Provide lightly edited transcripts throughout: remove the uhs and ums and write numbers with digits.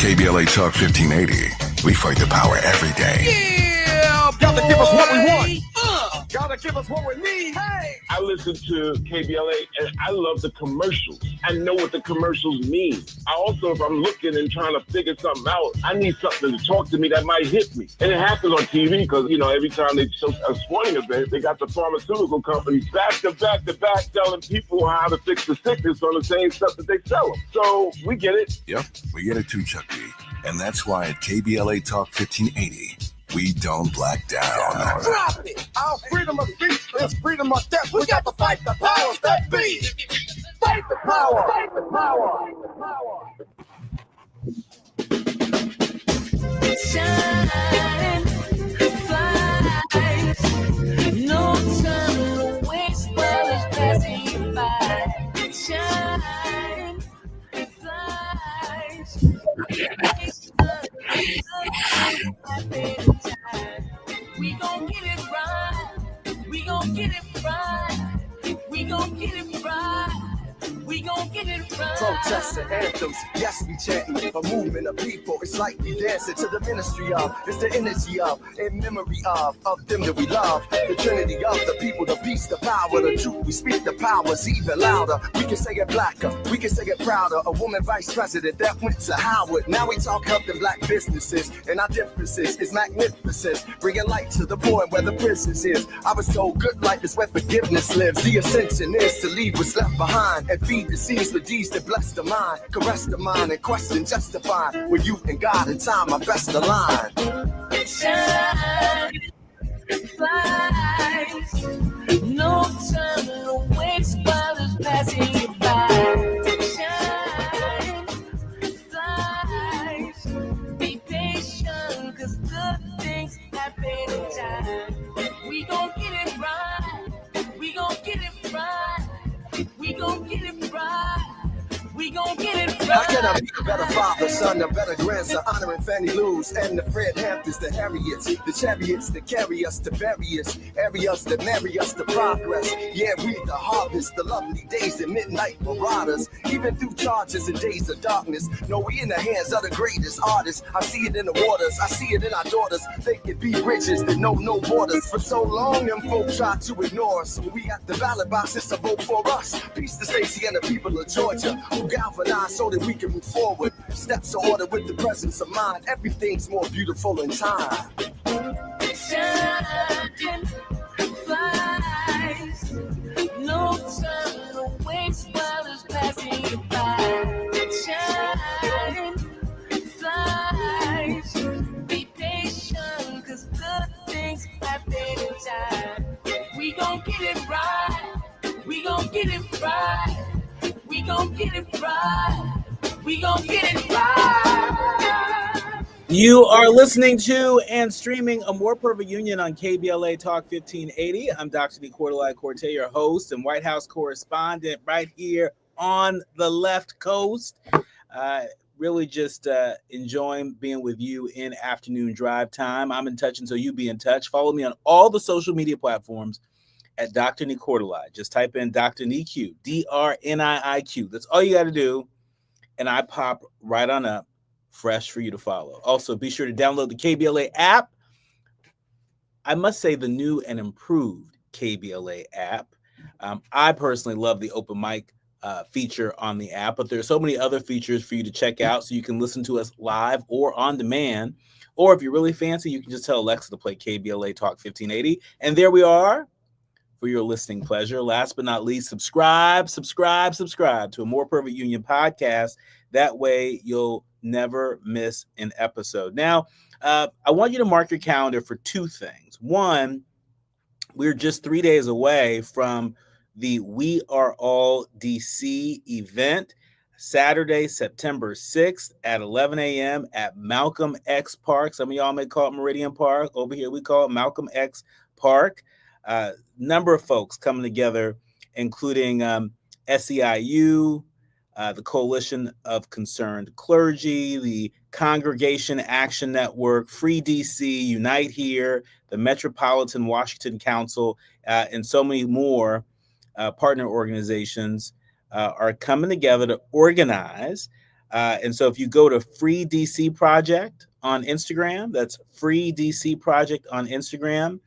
KBLA Talk 1580. We fight the power every day. Yeah, gotta give us what we want. Gotta give us what we need. Hey. I listen to KBLA and I love the commercials. I know what the commercials mean. I also, if I'm looking and trying to figure something out, I need something to talk to me that might hit me. And it happens on TV because, you know, every time they show a sporting event, they got the pharmaceutical companies back to back telling people how to fix the sickness on the same stuff that they sell them. So we get it. Yep, we get it too, Chuck D. And that's why at KBLA Talk 1580, we don't black down. Drop it! Our freedom of speech is freedom of death. We got to fight the powers that be. Fight the power! Fight the power! Shine, flies, no time to waste while it's passing you by. Shine, flies, we gon' get it right. We gon' get it right. We gon' get it right. We gon' get it right. Protests and anthems, yes, we chanting a movement of people. It's like we dancing to the ministry of. It's the energy of, in memory of them that we love. The trinity of the people, the peace, the power, the truth. We speak the powers even louder. We can say it blacker, we can say it prouder. A woman vice president that went to Howard. Now we talk helping black businesses, and our differences is magnificent. Bringing light to the poor and where the prisons is. I was told good life is where forgiveness lives. The ascension is to leave what's left behind and feed the seeds with deeds that bless the mind, caress the mind, and question justify with you and God in time are best aligned. Shine, flies, no time to waste while it's passing you by. Shine, flies, be patient, cause good things happen in time. We gon' get it right, we gon' get it right. We gon' get it right. We gon' get it right. How can I be a better father, son, a better grandson, honoring Fannie Lou's and the Fred Hamptons, the Harriets, the chariots that carry us to various areas that marry us to progress. Yeah, we the harvest, the lovely days and midnight marauders, even through charges and days of darkness. No, we in the hands of the greatest artists. I see it in the waters, I see it in our daughters. They can be bridges that know no borders. For so long, them folk try to ignore us. When we at the ballot box, it's a vote for us. Peace to Stacey and the people of Georgia, who galvanize so that we can move forward. Steps are ordered with the presence of mind. Everything's more beautiful in time. Shine, flies, no time to waste while it's passing you by. Shine, flies, be patient, cause good things happen in time. We gon' get it right, we gon' get it right. We gon' get it right. We gon' get it right. You are listening to and streaming A More Perfect Union on KBLA Talk 1580. I'm Dr. Nii-Quartelai, your host and White House correspondent right here on the left coast. Really just enjoying being with you in afternoon drive time. I'm in touch until you be in touch. Follow me on all the social media platforms at Dr. Nii-Quartelai. Just type in Dr. Nii-Q, DRNIIQ. That's all you got to do. And I pop right on up, fresh for you to follow. Also, be sure to download the KBLA app. I must say the new and improved KBLA app. I personally love the open mic feature on the app, but there are so many other features for you to check out so you can listen to us live or on demand. Or if you're really fancy, you can just tell Alexa to play KBLA Talk 1580. And there we are. For your listening pleasure. Last but not least, subscribe to A More Perfect Union podcast. That way you'll never miss an episode. Now, I want you to mark your calendar for two things. One, we're just 3 days away from the We Are All DC event, Saturday, September 6th at 11 a.m. at Malcolm X Park. Some of y'all may call it Meridian Park. Over here, we call it Malcolm X Park. Number of folks coming together, including SEIU, the Coalition of Concerned Clergy, the Congregation Action Network, Free DC, Unite Here, the Metropolitan Washington Council, and so many more partner organizations are coming together to organize And so if you go to Free DC Project on Instagram, that's Free DC Project on Instagram,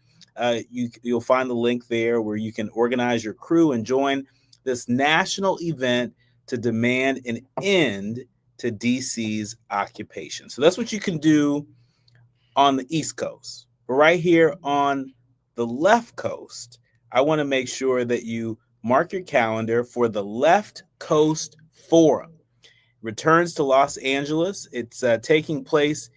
you'll find the link there where you can organize your crew and join this national event to demand an end to DC's occupation. So that's what you can do on the East Coast. But right here on the left coast, I want to make sure that you mark your calendar for the Left Coast Forum. Returns to Los Angeles. It's taking place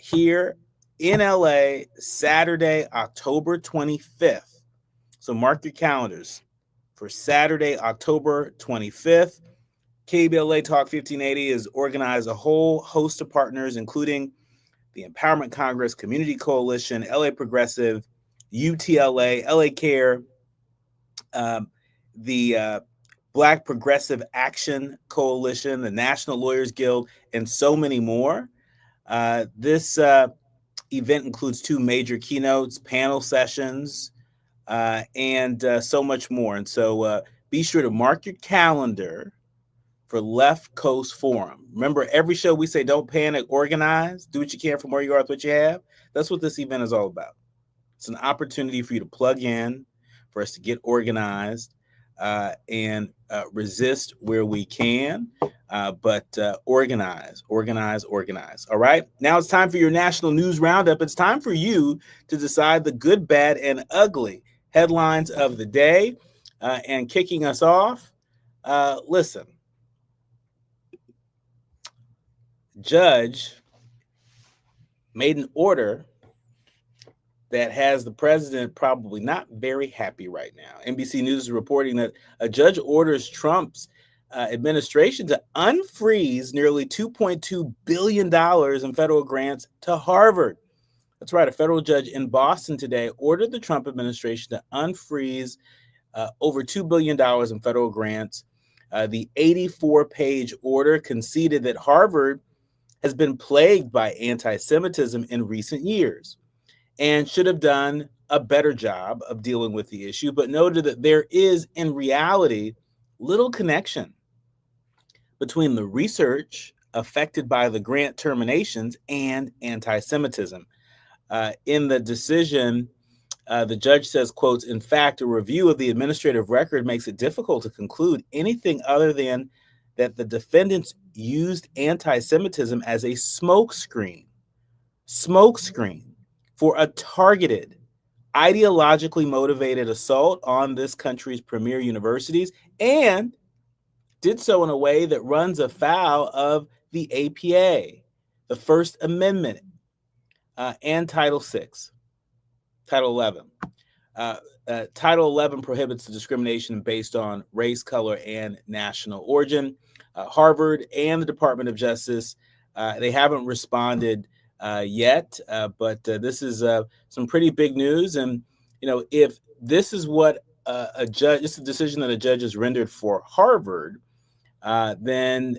here in LA Saturday, October 25th. So mark your calendars for Saturday, October 25th. KBLA Talk 1580 has organized a whole host of partners, including the Empowerment Congress, Community Coalition, LA Progressive, UTLA, LA Care, the Black Progressive Action Coalition, the National Lawyers Guild, and so many more. This event includes 2 major keynotes, panel sessions, and so much more. And so be sure to mark your calendar for Left Coast Forum. Remember, every show we say, don't panic, organize, do what you can from where you are with what you have. That's what this event is all about. It's an opportunity for you to plug in, for us to get organized, and resist where we can, but organize. All right. Now it's time for your national news roundup. It's time for you to decide the good, bad, and ugly headlines of the day. And kicking us off, listen, judge made an order that has the president probably not very happy right now. NBC News is reporting that a judge orders Trump's administration to unfreeze nearly $2.2 billion in federal grants to Harvard. That's right. A federal judge in Boston today ordered the Trump administration to unfreeze over $2 billion in federal grants. The 84-page order conceded that Harvard has been plagued by anti-Semitism in recent years and should have done a better job of dealing with the issue, but noted that there is, in reality, little connection between the research affected by the grant terminations and anti-Semitism. In the decision, the judge says, quotes, in fact, a review of the administrative record makes it difficult to conclude anything other than that the defendants used anti-Semitism as a smokescreen for a targeted, ideologically motivated assault on this country's premier universities, and did so in a way that runs afoul of the APA, the First Amendment, and Title VI, Title 11. Title 11 prohibits the discrimination based on race, color, and national origin. Harvard and the Department of Justice, they haven't responded yet, but this is some pretty big news. And, you know, if this is what a judge, it's a decision that a judge has rendered for Harvard, then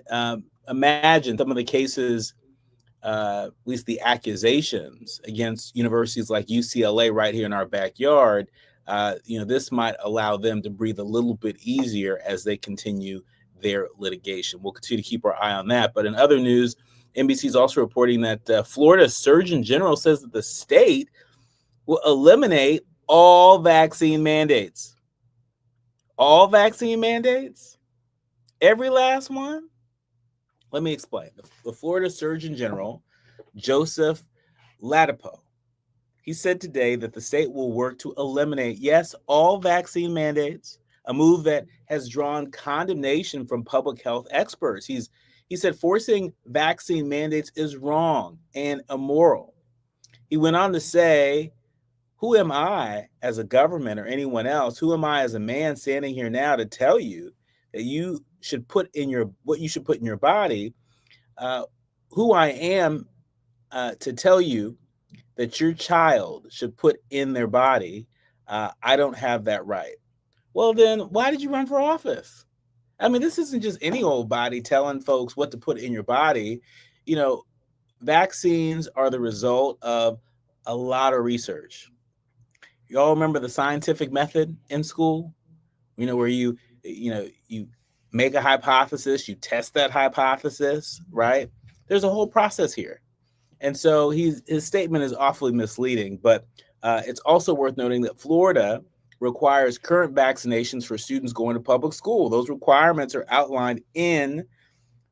imagine some of the cases, at least the accusations against universities like UCLA right here in our backyard. You know, this might allow them to breathe a little bit easier as they continue their litigation. We'll continue to keep our eye on that. But in other news, NBC is also reporting that Florida Surgeon General says that the state will eliminate all vaccine mandates. All vaccine mandates? Every last one? Let me explain. The Florida Surgeon General, Joseph Ladapo, he said today that the state will work to eliminate, yes, all vaccine mandates, a move that has drawn condemnation from public health experts. He said forcing vaccine mandates is wrong and immoral. He went on to say, who am I as a government or anyone else? Who am I as a man standing here now to tell you that you should put in what you should put in your body? Who I am to tell you that your child should put in their body? I don't have that right. Well, then why did you run for office? I mean, this isn't just any old body telling folks what to put in your body. You know, vaccines are the result of a lot of research. You all remember the scientific method in school? You know, where you make a hypothesis, you test that hypothesis, right? There's a whole process here. And so his statement is awfully misleading, but it's also worth noting that Florida requires current vaccinations for students going to public school. Those requirements are outlined in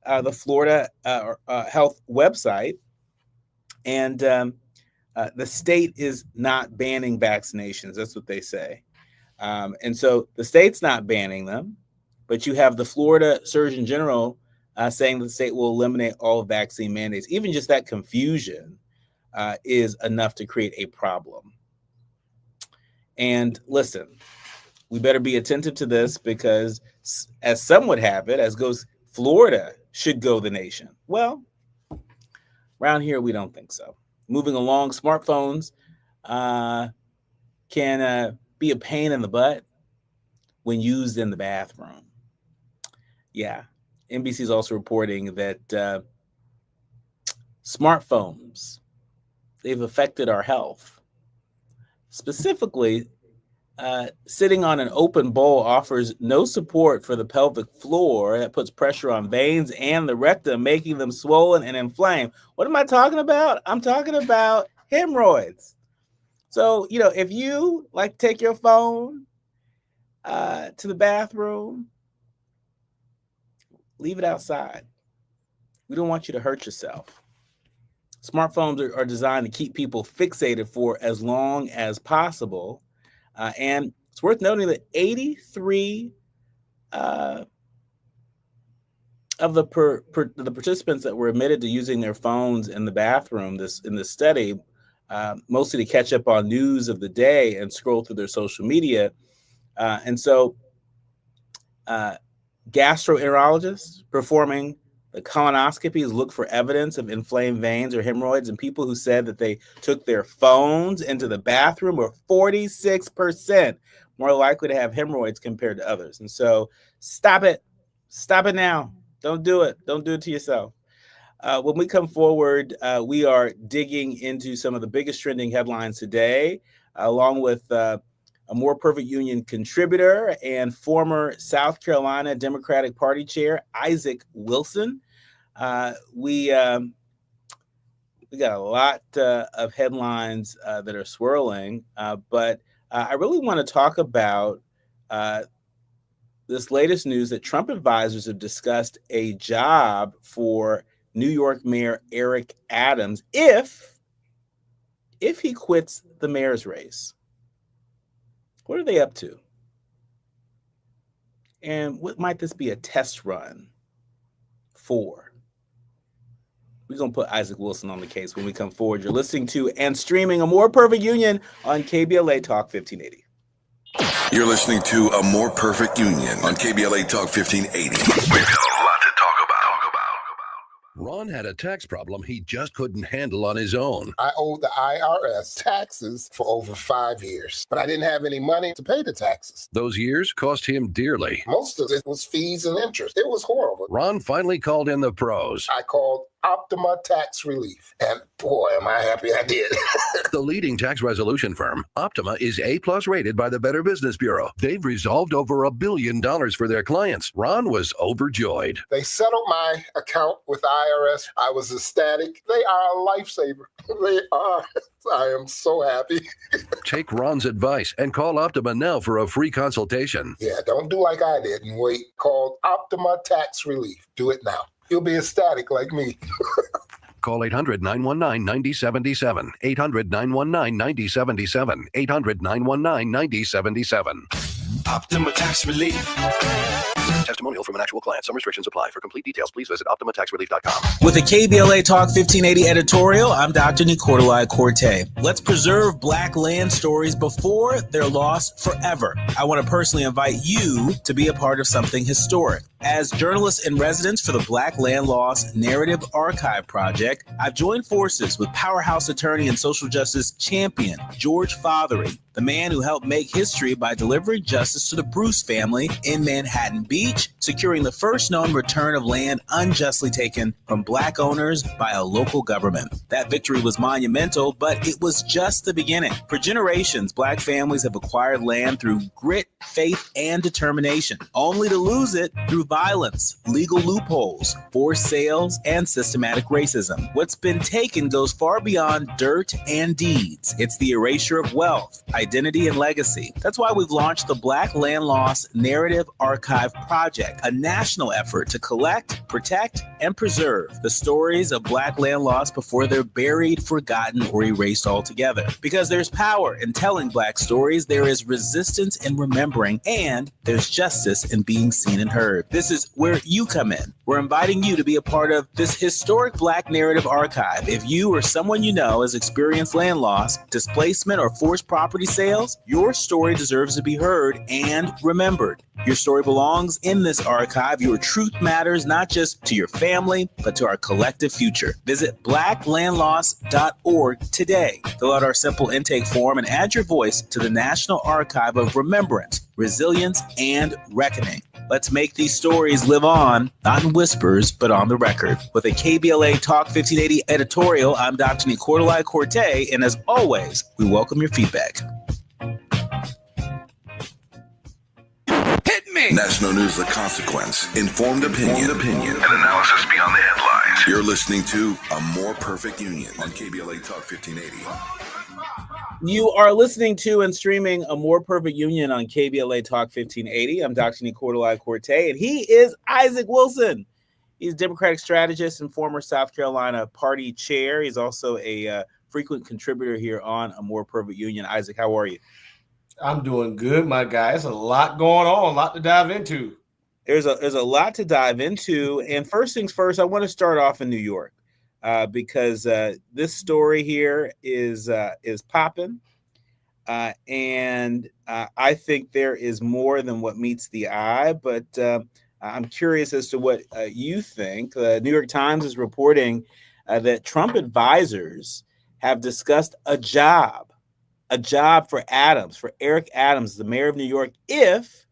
the Florida health website. And the state is not banning vaccinations. That's what they say. And so the state's not banning them, but you have the Florida Surgeon General saying that the state will eliminate all vaccine mandates. Even just that confusion is enough to create a problem. And listen, we better be attentive to this because, as some would have it, as goes Florida should go the nation. Well, around here, we don't think so. Moving along, smartphones can be a pain in the butt when used in the bathroom. Yeah, NBC is also reporting that smartphones, they've affected our health. Specifically, sitting on an open bowl offers no support for the pelvic floor. That puts pressure on veins and the rectum, making them swollen and inflamed. What am I talking about? I'm talking about hemorrhoids. So, if you like to take your phone to the bathroom, leave it outside. We don't want you to hurt yourself. Smartphones are designed to keep people fixated for as long as possible. And it's worth noting that 83 of the participants that were admitted to using their phones in the bathroom in this study, mostly to catch up on news of the day and scroll through their social media. And so gastroenterologists performing the colonoscopies look for evidence of inflamed veins or hemorrhoids, and people who said that they took their phones into the bathroom were 46% more likely to have hemorrhoids compared to others. And so stop it now. Don't do it to yourself. When we come forward, we are digging into some of the biggest trending headlines today, along with a More Perfect Union contributor and former South Carolina Democratic Party chair, Isaac Wilson. We got a lot of headlines that are swirling, but I really want to talk about this latest news that Trump advisors have discussed a job for New York Mayor Eric Adams if he quits the mayor's race. What are they up to? And what might this be a test run for? We're going to put Isaac Wilson on the case when we come forward. You're listening to and streaming A More Perfect Union on KBLA Talk 1580. You're listening to A More Perfect Union on KBLA Talk 1580. We've got a lot to talk about. Ron had a tax problem he just couldn't handle on his own. I owed the IRS taxes for over 5 years, but I didn't have any money to pay the taxes. Those years cost him dearly. Most of it was fees and interest. It was horrible. Ron finally called in the pros. I called Optima Tax Relief, and boy, am I happy I did. The leading tax resolution firm, Optima, is A+ rated by the Better Business Bureau. They've resolved over $1 billion for their clients. Ron was overjoyed. They settled my account with IRS. I was ecstatic. They are a lifesaver. They are. I am so happy. Take Ron's advice and call Optima now for a free consultation. Yeah, don't do like I did and wait. Call Optima Tax Relief. Do it now. You'll be ecstatic like me. Call 800-919-9077. 800-919-9077. 800-919-9077. Optima Tax Relief. Testimonial from an actual client. Some restrictions apply. For complete details, please visit OptimaTaxRelief.com. With a KBLA Talk 1580 editorial, I'm Dr. Nii-Quartelai. Let's preserve Black land stories before they're lost forever. I want to personally invite you to be a part of something historic. As journalist in residence for the Black Land Lost Narrative Archive Project, I've joined forces with powerhouse attorney and social justice champion George Fothery, the man who helped make history by delivering justice to the Bruce family in Manhattan Beach, securing the first known return of land unjustly taken from Black owners by a local government. That victory was monumental, but it was just the beginning. For generations, Black families have acquired land through grit, faith, and determination, only to lose it through violence, legal loopholes, forced sales, and systematic racism. What's been taken goes far beyond dirt and deeds. It's the erasure of wealth, identity, and legacy. That's why we've launched the Black Land Loss Narrative Archive Project, a national effort to collect, protect, and preserve the stories of Black land loss before they're buried, forgotten, or erased altogether. Because there's power in telling Black stories, there is resistance in remembering, and there's justice in being seen and heard. This is where you come in. We're inviting you to be a part of this historic Black narrative archive. If you or someone you know has experienced land loss, displacement, or forced property sales, your story deserves to be heard and remembered. Your story belongs in this archive. Your truth matters not just to your family, but to our collective future. Visit blacklandloss.org today. Fill out our simple intake form and add your voice to the National Archive of Remembrance, Resilience, and Reckoning. Let's make these stories live on, not in whispers, but on the record. With a KBLA Talk 1580 editorial, I'm Dr. Nii-Quartelai Corte, and as always, we welcome your feedback. Hit me! National News, The Consequence, informed opinion, and analysis beyond the headlines. You're listening to A More Perfect Union on KBLA Talk 1580. You are listening to and streaming A More Perfect Union on KBLA Talk 1580. I'm Dr. Nii-Quartelai Corte, and he is Isaac Wilson. He's a Democratic strategist and former South Carolina party chair. He's also a frequent contributor here on A More Perfect Union. Isaac, how are you? I'm doing good, my guy. There's a lot going on, a lot to dive into. There's a lot to dive into. And first things first, I want to start off in New York. Because this story here is popping, and I think there is more than what meets the eye. But I'm curious as to what you think. The New York Times is reporting that Trump advisors have discussed a job for Eric Adams, the mayor of New York, if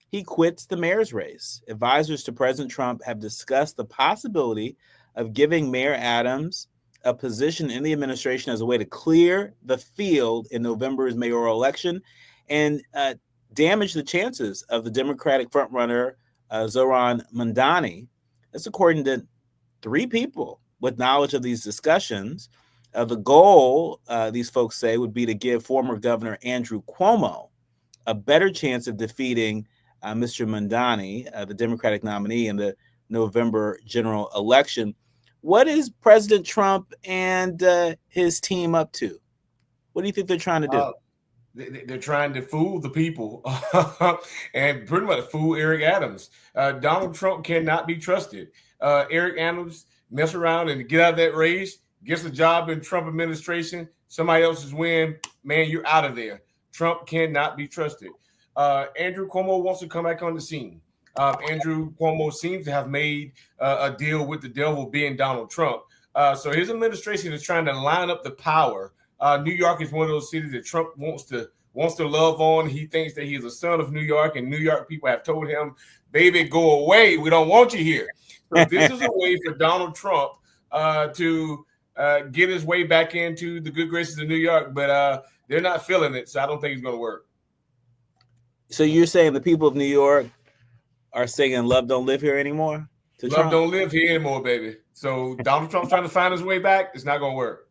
he quits the mayor's race. Advisors to President Trump have discussed the possibility of giving Mayor Adams a position in the administration as a way to clear the field in November's mayoral election and damage the chances of the Democratic frontrunner, Zohran Mamdani. That's according to three people with knowledge of these discussions. The goal, these folks say, would be to give former Governor Andrew Cuomo a better chance of defeating Mr. Mamdani, the Democratic nominee, in the November general election. What is President Trump and his team up to? What do you think they're trying to do? They're trying to fool the people and pretty much fool Eric Adams. Donald Trump cannot be trusted. Eric Adams mess around and get out of that race, gets a job in Trump administration, somebody else's win, man, you're out of there. Trump cannot be trusted. Andrew Cuomo wants to come back on the scene. Andrew Cuomo seems to have made a deal with the devil, being Donald Trump. So his administration is trying to line up the power. New York is one of those cities that Trump wants to love on. He thinks that he's a son of New York, and New York people have told him, baby, go away. We don't want you here. So this is a way for Donald Trump to get his way back into the good graces of New York, but they're not feeling it, so I don't think it's going to work. So you're saying the people of New York are singing "Love Don't Live Here Anymore"? Love don't live here anymore, baby. So Donald Trump's trying to find his way back. It's not going to work.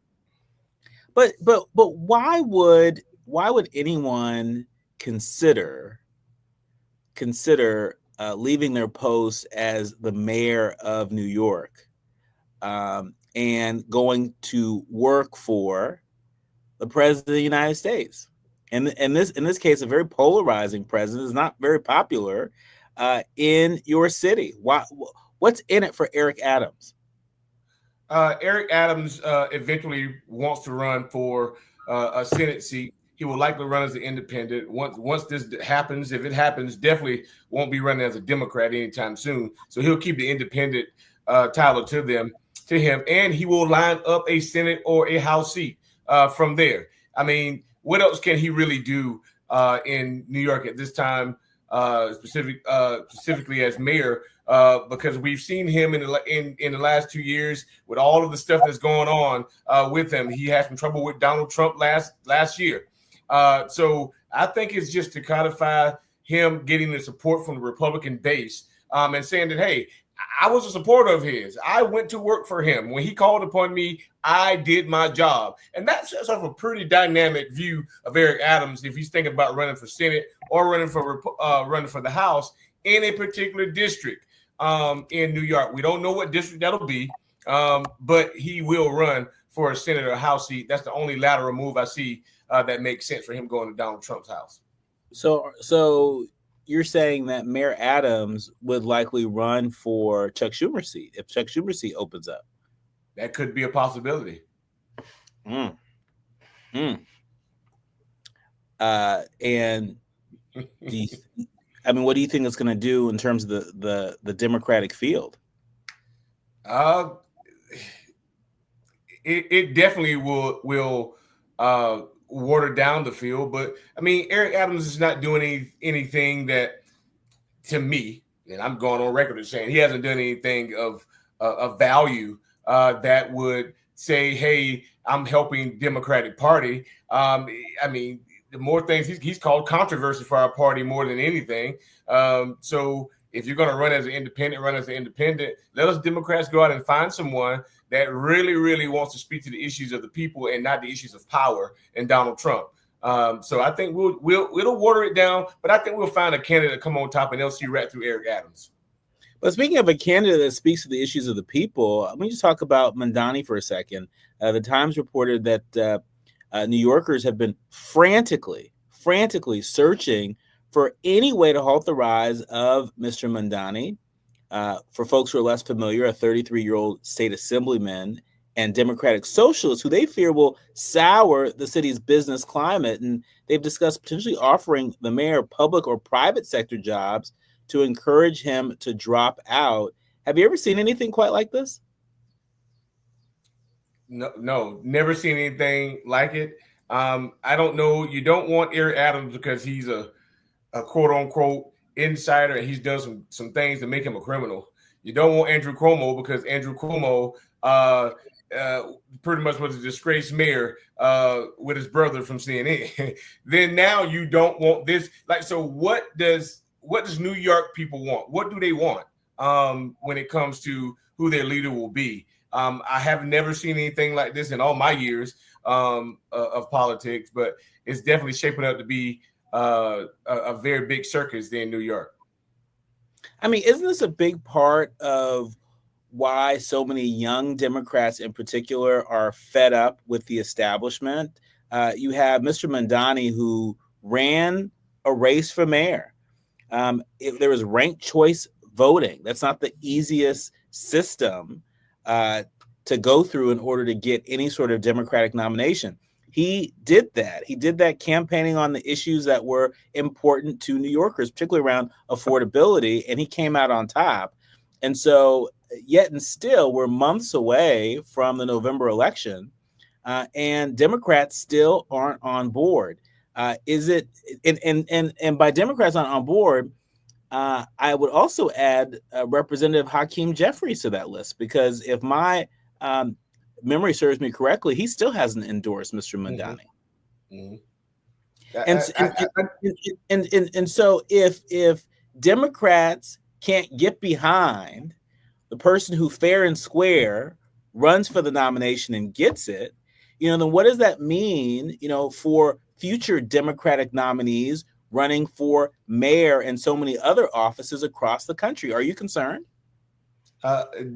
But why would anyone consider leaving their post as the mayor of New York and going to work for the president of the United States? And in this case, a very polarizing president is not very popular in your city. What's in it for Eric Adams? Eric Adams eventually wants to run for a Senate seat. He will likely run as an independent. Once this happens, if it happens, definitely won't be running as a Democrat anytime soon. So he'll keep the independent title to him, and he will line up a Senate or a House seat from there. I mean, what else can he really do in New York at this time, specifically as mayor? Because we've seen him in the last 2 years with all of the stuff that's going on with him. He had some trouble with Donald Trump last year. So I think it's just to codify him getting the support from the Republican base and saying that, hey, I was a supporter of his. I went to work for him. When he called upon me, I did my job. And that's sort of a pretty dynamic view of Eric Adams if he's thinking about running for Senate or running for the House in a particular district in New York. We don't know what district that'll be, but he will run for a Senate or a House seat. That's the only lateral move I see that makes sense for him going to Donald Trump's house. So you're saying that Mayor Adams would likely run for Chuck Schumer's seat if Chuck Schumer's seat opens up? That could be a possibility. And what do you think it's going to do in terms of the Democratic field? It definitely will water down the field, but I mean, Eric Adams is not doing anything that, to me, and I'm going on record as saying he hasn't done anything of value that would say, hey, I'm helping Democratic Party. I mean, the more things he's called controversy for our party more than anything. So if you're going to run as an independent, let us Democrats go out and find someone that really, really wants to speak to the issues of the people and not the issues of power and Donald Trump. So I think it'll water it down, but I think we'll find a candidate to come on top and they'll see right through Eric Adams. But speaking of a candidate that speaks to the issues of the people, let me just talk about Mamdani for a second. The Times reported that New Yorkers have been frantically searching for any way to halt the rise of Mr. Mamdani. For folks who are less familiar, a 33-year-old state assemblyman and Democratic socialist who they fear will sour the city's business climate. And they've discussed potentially offering the mayor public or private sector jobs to encourage him to drop out. Have you ever seen anything quite like this? No, never seen anything like it. I don't know. You don't want Eric Adams because he's a quote unquote insider and he's done some things to make him a criminal. You don't want Andrew Cuomo because Andrew Cuomo pretty much was a disgraced mayor with his brother from CNN. Then now you don't want this. Like, so what does New York people want? What do they want when it comes to who their leader will be? I have never seen anything like this in all my years of politics, but it's definitely shaping up to be a very big circus there in New York. I mean, isn't this a big part of why so many young Democrats in particular are fed up with the establishment? You have Mr. Mamdani who ran a race for mayor. There was ranked choice voting. That's not the easiest system to go through in order to get any sort of Democratic nomination. He did that. He did that campaigning on the issues that were important to New Yorkers, particularly around affordability, and he came out on top. And so, yet and still, we're months away from the November election, and Democrats still aren't on board. Is it? And by Democrats aren't on board, I would also add Representative Hakeem Jeffries to that list, because if my memory serves me correctly, he still hasn't endorsed Mr. Mamdani. And so if Democrats can't get behind the person who fair and square runs for the nomination and gets it, then what does that mean, for future Democratic nominees running for mayor and so many other offices across the country? Are you concerned?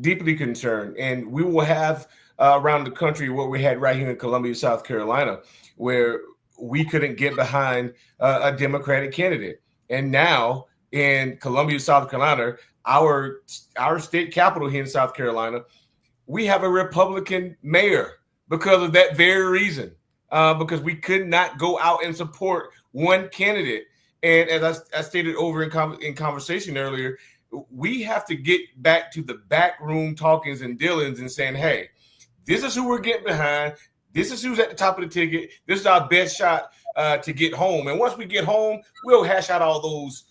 Deeply concerned. And we will have around the country what we had right here in Columbia, South Carolina, where we couldn't get behind a Democratic candidate. And now in Columbia, South Carolina, our state capital here in South Carolina, we have a Republican mayor because of that very reason, because we could not go out and support one candidate. And as I stated over in conversation earlier, we have to get back to the backroom talkings and dealings and saying, hey, this is who we're getting behind. This is who's at the top of the ticket. This is our best shot to get home. And once we get home, we'll hash out all those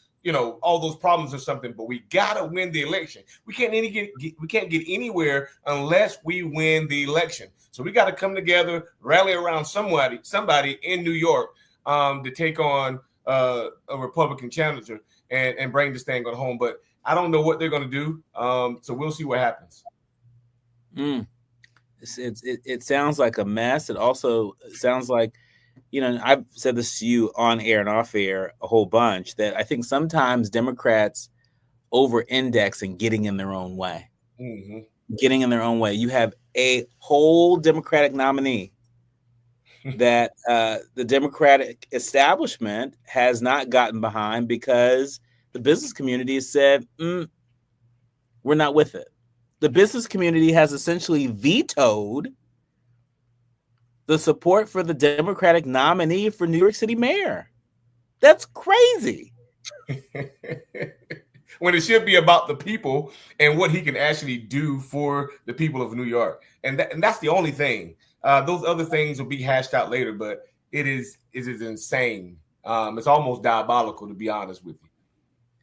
problems or something. But we gotta win the election. We can't get anywhere unless we win the election. So we got to come together, rally around somebody in New York to take on a Republican challenger and bring this thing on home. But I don't know what they're going to do. So we'll see what happens. It sounds like a mess. It also sounds like, I've said this to you on air and off air a whole bunch, that I think sometimes Democrats over-index in getting in their own way. Mm-hmm. Getting in their own way. You have a whole Democratic nominee that the Democratic establishment has not gotten behind because the business community has said, we're not with it. The business community has essentially vetoed the support for the Democratic nominee for New York City mayor. That's crazy. When it should be about the people and what he can actually do for the people of New York. And that's the only thing. Those other things will be hashed out later, but it is insane. It's almost diabolical, to be honest with you.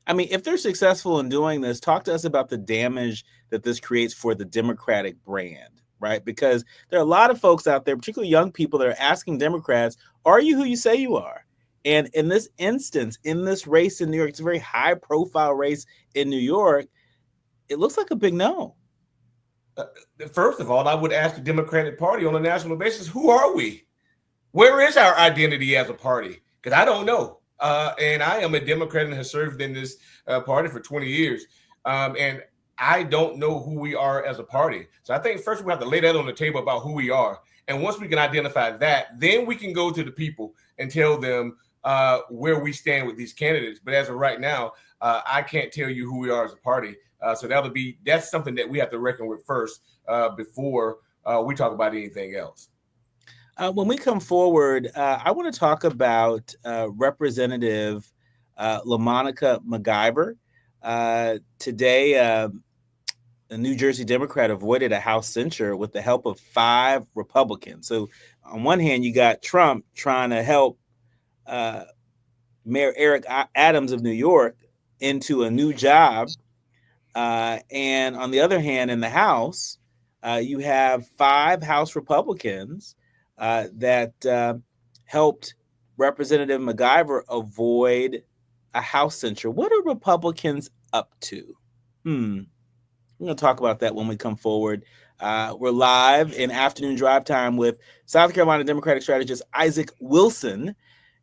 I mean, if they're successful in doing this, talk to us about the damage that this creates for the Democratic brand, right? Because there are a lot of folks out there, particularly young people, that are asking Democrats, are you who you say you are? And in this instance, in this race in New York, it's a very high profile race in New York. It looks like a big no. First of all, I would ask the Democratic Party on a national basis, who are we? Where is our identity as a party? Because I don't know. And I am a Democrat and have served in this party for 20 years. And I don't know who we are as a party. So I think first we have to lay that on the table about who we are. And once we can identify that, then we can go to the people and tell them where we stand with these candidates. But as of right now, I can't tell you who we are as a party. So that's something that we have to reckon with first before we talk about anything else. When we come forward, I want to talk about Representative LaMonica McIver. Today, a New Jersey Democrat avoided a House censure with the help of 5 Republicans. So on one hand, you got Trump trying to help Mayor Eric Adams of New York into a new job. And on the other hand, in the House, you have 5 House Republicans that helped Representative McIver avoid a House censure. What are Republicans up to? We're going to talk about that when we come forward. We're live in Afternoon Drive Time with South Carolina Democratic strategist Isaac Wilson.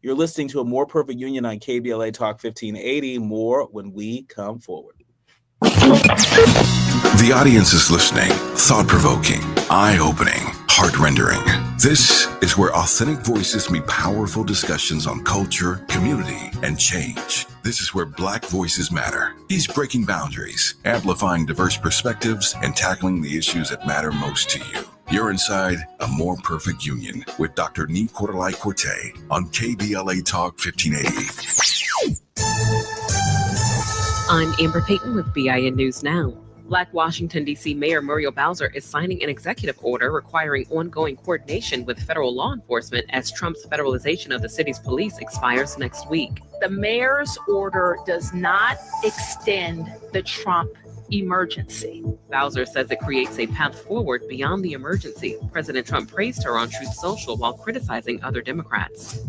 You're listening to A More Perfect Union on KBLA Talk 1580. More when we come forward. The audience is listening. Thought-provoking, eye-opening, heart-rendering. This is where authentic voices meet powerful discussions on culture, community, and change. This is where Black voices matter. He's breaking boundaries, amplifying diverse perspectives, and tackling the issues that matter most to you. You're inside A More Perfect Union with Dr. Nii-Quartelai on KBLA Talk 1580. I'm Amber Payton with BIN News Now. Black Washington, D.C. Mayor Muriel Bowser is signing an executive order requiring ongoing coordination with federal law enforcement as Trump's federalization of the city's police expires next week. The mayor's order does not extend the Trump emergency. Bowser says it creates a path forward beyond the emergency. President Trump praised her on Truth Social while criticizing other Democrats.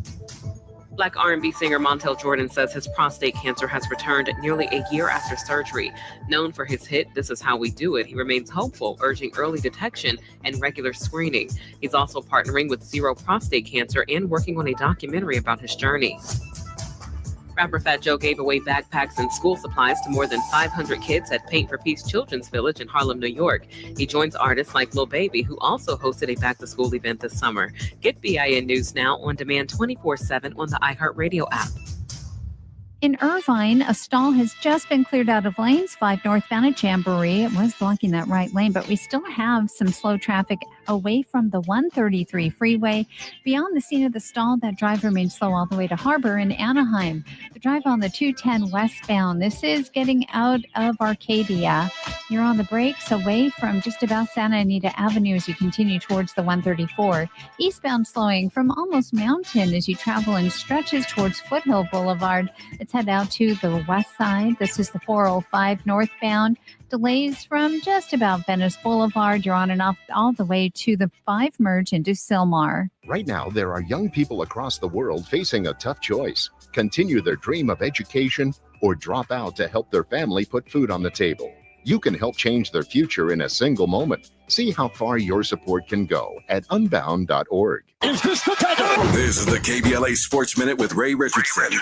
Black R&B singer Montel Jordan says his prostate cancer has returned nearly a year after surgery. Known for his hit, This Is How We Do It, he remains hopeful, urging early detection and regular screening. He's also partnering with Zero Prostate Cancer and working on a documentary about his journey. Rapper Fat Joe gave away backpacks and school supplies to more than 500 kids at Paint for Peace Children's Village in Harlem, New York. He joins artists like Lil Baby, who also hosted a back-to-school event this summer. Get BIN News Now on demand 24/7 on the iHeartRadio app. In Irvine, a stall has just been cleared out of lanes 5 northbound at Jamboree. It was blocking that right lane, but we still have some slow traffic away from the 133 freeway. Beyond the scene of the stall, that drive remains slow all the way to Harbor in Anaheim. The drive on the 210 westbound. This is getting out of Arcadia. You're on the brakes away from just about Santa Anita Avenue as you continue towards the 134. Eastbound slowing from almost Mountain as you travel in stretches towards Foothill Boulevard. It's Let's head out to the west side. This is the 405 northbound. Delays from just about Venice Boulevard. You're on and off all the way to the 5 merge into Sylmar. Right now, there are young people across the world facing a tough choice. Continue their dream of education or drop out to help their family put food on the table. You can help change their future in a single moment. See how far your support can go at unbound.org. This is the KBLA Sports Minute with Ray Richardson.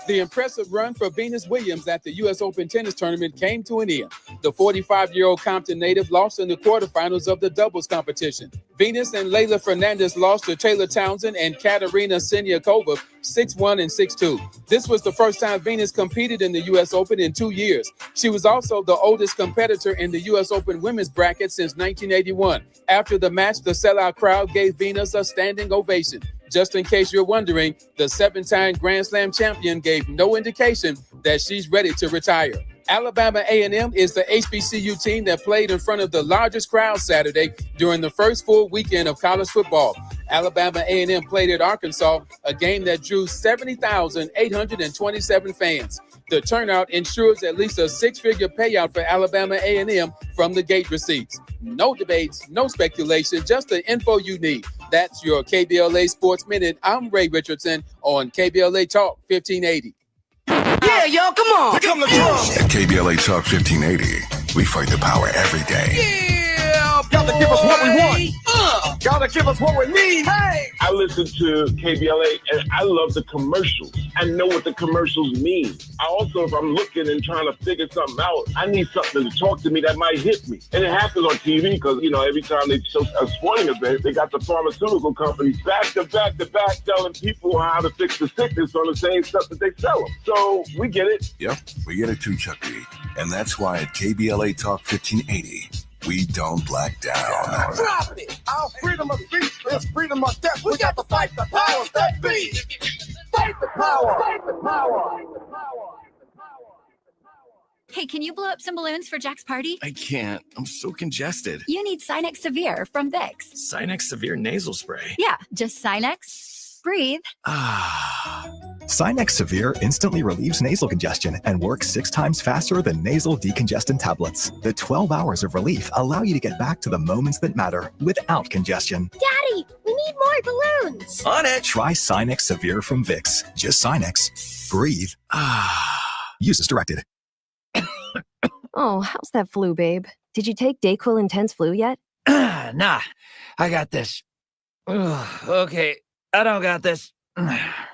The impressive run for Venus Williams at the U.S. Open tennis tournament came to an end. The 45-year-old Compton native lost in the quarterfinals of the doubles competition. Venus and Leylah Fernandez lost to Taylor Townsend and Katerina Siniakova 6-1 and 6-2. This was the first time Venus competed in the U.S. Open in 2 years. She was also the oldest competitor in the U.S. Open women's bracket since 1981. After the match, the sellout crowd gave Venus a standing ovation. Just in case you're wondering, the 7-time Grand Slam champion gave no indication that she's ready to retire. Alabama A&M is the HBCU team that played in front of the largest crowd Saturday during the first full weekend of college football. Alabama A&M played at Arkansas, a game that drew 70,827 fans. The turnout ensures at least a 6-figure payout for Alabama A&M from the gate receipts. No debates, no speculation, just the info you need. That's your KBLA Sports Minute. I'm Ray Richardson on KBLA Talk 1580. Yeah, y'all, come on. Here come the drums. At KBLA Talk 1580, we fight the power every day. Yeah, gotta give us what we want. Gotta give us what we need. Hey. I listen to KBLA and I love the commercials. I know what the commercials mean. I also, if I'm looking and trying to figure something out, I need something to talk to me that might hit me. And it happens on TV because, you know, every time they show a sporting event, they got the pharmaceutical companies back to back telling people how to fix the sickness on the same stuff that they sell them. So we get it. Yep, we get it too, Chuck D. And that's why at KBLA Talk 1580, we don't black down. Drop it. Our freedom of speech is freedom of death. We got to fight the powers that be. Fight the power. Fight the power. Hey, can you blow up some balloons for Jack's party? I can't. I'm so congested. You need Sinex Severe from Vicks. Sinex Severe nasal spray. Yeah, just Sinex. Breathe. Sinex Severe instantly relieves nasal congestion and works 6 times faster than nasal decongestant tablets. The 12 hours of relief allow you to get back to the moments that matter without congestion. Daddy, we need more balloons. On it. Try Sinex Severe from Vicks. Just Sinex. Breathe. Use as directed. Oh, how's that flu, babe? Did you take Dayquil Intense Flu yet? Nah, I got this. Okay, I don't got this.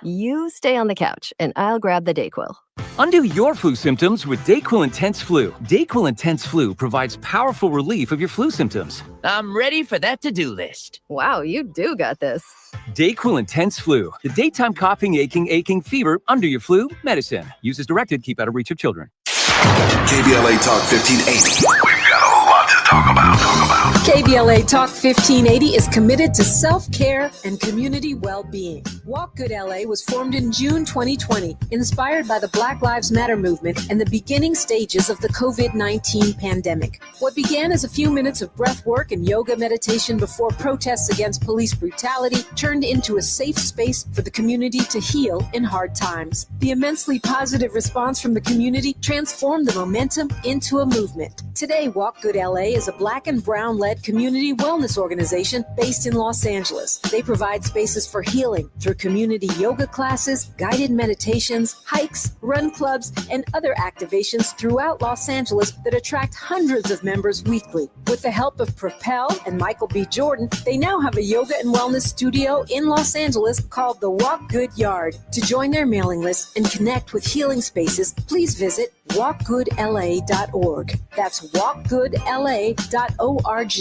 You stay on the couch, and I'll grab the Dayquil. Undo your flu symptoms with Dayquil Intense Flu. Dayquil Intense Flu provides powerful relief of your flu symptoms. I'm ready for that to-do list. Wow, you do got this. Dayquil Intense Flu. The daytime coughing, aching, fever, under your flu, medicine. Use as directed, keep out of reach of children. KBLA Talk 1580. We've got a lot to talk about. KBLA Talk 1580 is committed to self-care and community well-being. Walk Good LA was formed in June 2020, inspired by the Black Lives Matter movement and the beginning stages of the COVID-19 pandemic. What began as a few minutes of breath work and yoga meditation before protests against police brutality turned into a safe space for the community to heal in hard times. The immensely positive response from the community transformed the momentum into a movement. Today, Walk Good LA is a Black and Brown-led community wellness organization based in Los Angeles. They provide spaces for healing through community yoga classes, guided meditations, hikes, run clubs, and other activations throughout Los Angeles that attract hundreds of members weekly. With the help of Propel and Michael B. Jordan, they now have a yoga and wellness studio in Los Angeles called the Walk Good Yard. To join their mailing list and connect with healing spaces, please visit walkgoodla.org. That's walkgoodla.org.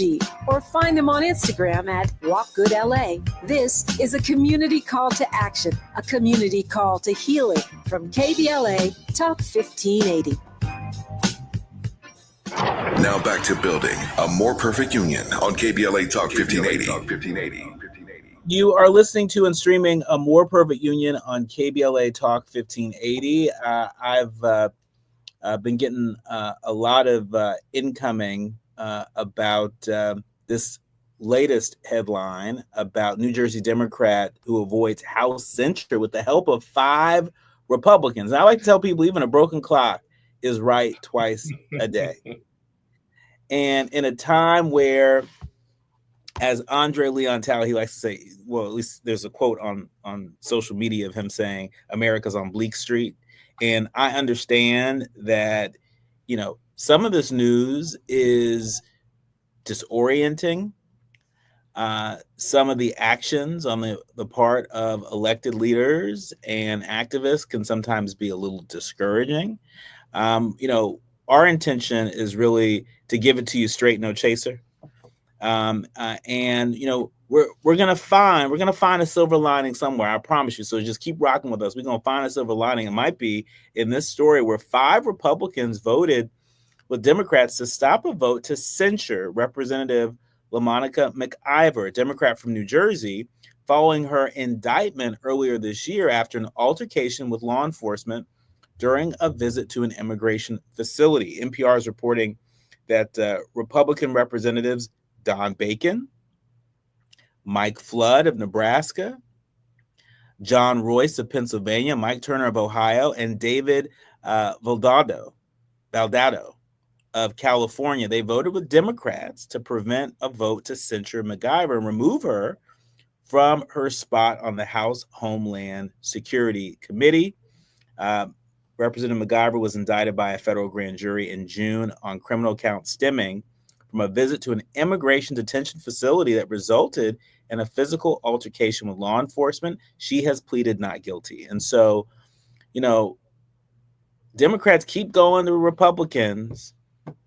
Or find them on Instagram at walkgoodla. This is a community call to action, a community call to healing from KBLA Talk 1580. Now back to building a more perfect union on KBLA Talk 1580. You are listening to and streaming A More Perfect Union on KBLA Talk 1580. I've been getting a lot of incoming about this latest headline about New Jersey Democrat who avoids House censure with the help of 5 Republicans. And I like to tell people even a broken clock is right twice a day. And in a time where, as Andre Leon Talley, he likes to say, well, at least there's a quote on social media of him saying, America's on Bleak Street. And I understand that, some of this news is disorienting. Some of the actions on the part of elected leaders and activists can sometimes be a little discouraging. Our intention is really to give it to you straight, no chaser. And we're gonna find a silver lining somewhere. I promise you. So just keep rocking with us. We're gonna find a silver lining. It might be in this story where 5 Republicans voted with Democrats to stop a vote to censure Representative LaMonica McIver, a Democrat from New Jersey, following her indictment earlier this year after an altercation with law enforcement during a visit to an immigration facility. NPR is reporting that Republican Representatives Don Bacon, Mike Flood of Nebraska, John Royce of Pennsylvania, Mike Turner of Ohio, and David Valdado of California, they voted with Democrats to prevent a vote to censure McIver and remove her from her spot on the House Homeland Security Committee. Representative McIver was indicted by a federal grand jury in June on criminal counts stemming from a visit to an immigration detention facility that resulted in a physical altercation with law enforcement. She has pleaded not guilty. And so, Democrats keep going to Republicans,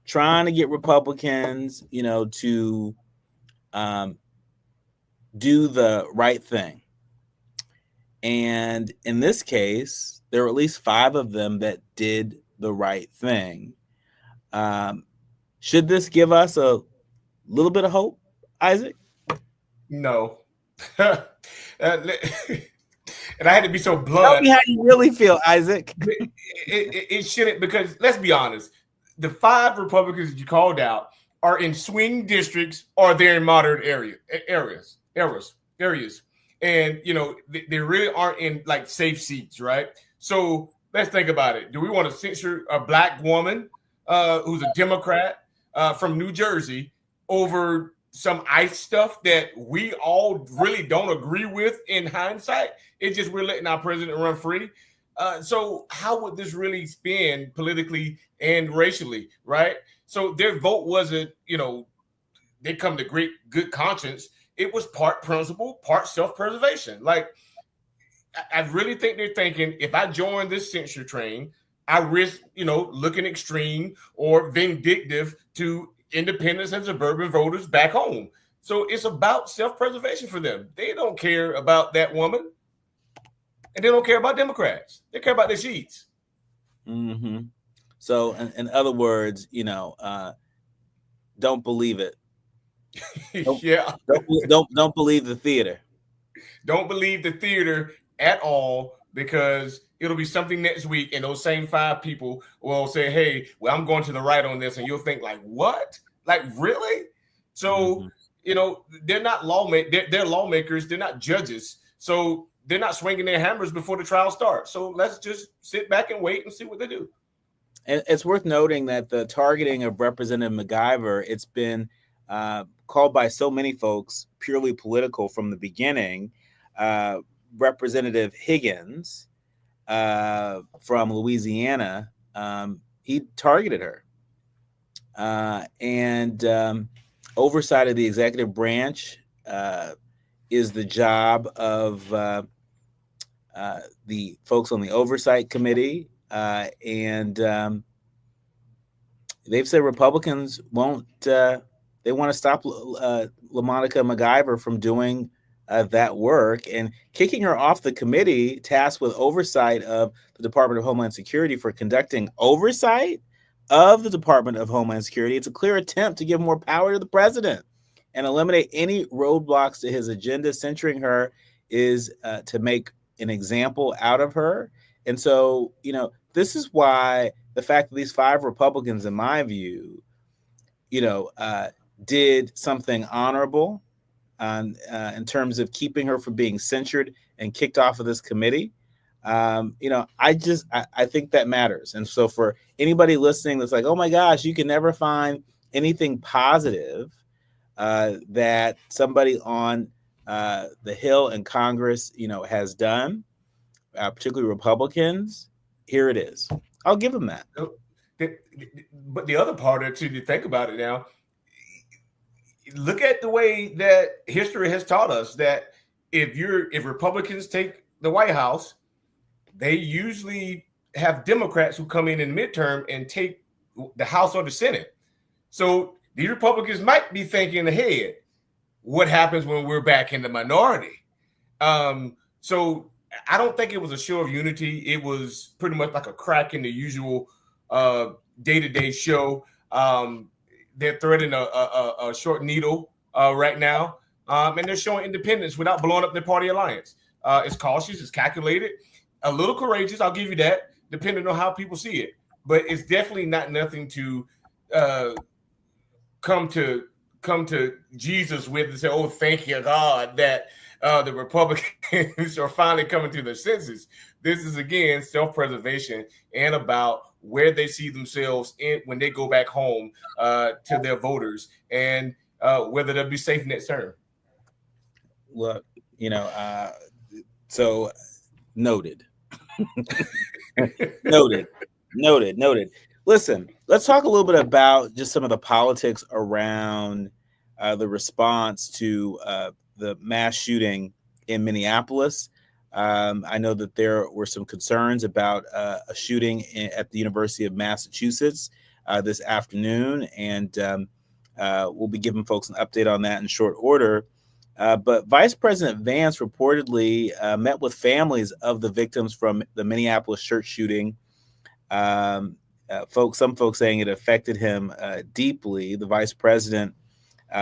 trying to get Republicans, to do the right thing. And in this case, there were at least 5 of them that did the right thing. Should this give us a little bit of hope, Isaac? No. And I had to be so blunt. Tell me how you really feel, Isaac. It shouldn't, because let's be honest. The 5 Republicans that you called out are in swing districts or they're in moderate areas. And, they really aren't in like safe seats, right? So let's think about it. Do we want to censure a black woman who's a Democrat from New Jersey over some ICE stuff that we all really don't agree with in hindsight? It's just we're letting our president run free. So how would this really spin politically and racially, right? So their vote wasn't, they come to great good conscience. It was part principle, part self-preservation. Like, I really think they're thinking, if I join this censure train, I risk, looking extreme or vindictive to independents and suburban voters back home. So it's about self-preservation for them. They don't care about that woman. And they don't care about Democrats. They care about their seats. Mm-hmm. So, in other words, don't believe it. Don't believe the theater. Don't believe the theater at all, because it'll be something next week, and those same 5 people will say, "Hey, well, I'm going to the right on this," and you'll think, like, what? Like, really? So, they're not lawmakers. They're lawmakers. They're not judges. So they're not swinging their hammers before the trial starts. So let's just sit back and wait and see what they do. And it's worth noting that the targeting of Representative McIver, it's been called by so many folks purely political from the beginning. Representative Higgins from Louisiana, he targeted her. And oversight of the executive branch is the job of the folks on the oversight committee. And they've said Republicans won't, they want to stop LaMonica McIver from doing that work, and kicking her off the committee tasked with oversight of the Department of Homeland Security for conducting oversight of the Department of Homeland Security. It's a clear attempt to give more power to the president and eliminate any roadblocks to his agenda. Censuring her is to make an example out of her. And so, this is why the fact that these 5 Republicans, in my view, did something honorable in terms of keeping her from being censured and kicked off of this committee. I think that matters. And so for anybody listening that's like, oh my gosh, you can never find anything positive that somebody on the Hill in Congress, has done, particularly Republicans, here it is. I'll give them that. But the other part of it, too, to think about it now, look at the way that history has taught us that if Republicans take the White House, they usually have Democrats who come in the midterm and take the House or the Senate. So the Republicans might be thinking ahead, what happens when we're back in the minority? So I don't think it was a show of unity. It was pretty much like a crack in the usual day-to-day show. They're threading a short needle right now, and they're showing independence without blowing up their party alliance. It's cautious, it's calculated, a little courageous, I'll give you that, depending on how people see it. But it's definitely not nothing to come to Jesus with and say, oh, thank you, God, that the Republicans are finally coming to their senses. This is, again, self-preservation and about where they see themselves in when they go back home to their voters and whether they'll be safe next term. Look, so noted. Noted. Listen, let's talk a little bit about just some of the politics around the response to the mass shooting in Minneapolis. I know that there were some concerns about a shooting at the University of Massachusetts this afternoon, and we'll be giving folks an update on that in short order. But Vice President Vance reportedly met with families of the victims from the Minneapolis church shooting. Some folks saying it affected him deeply. The vice president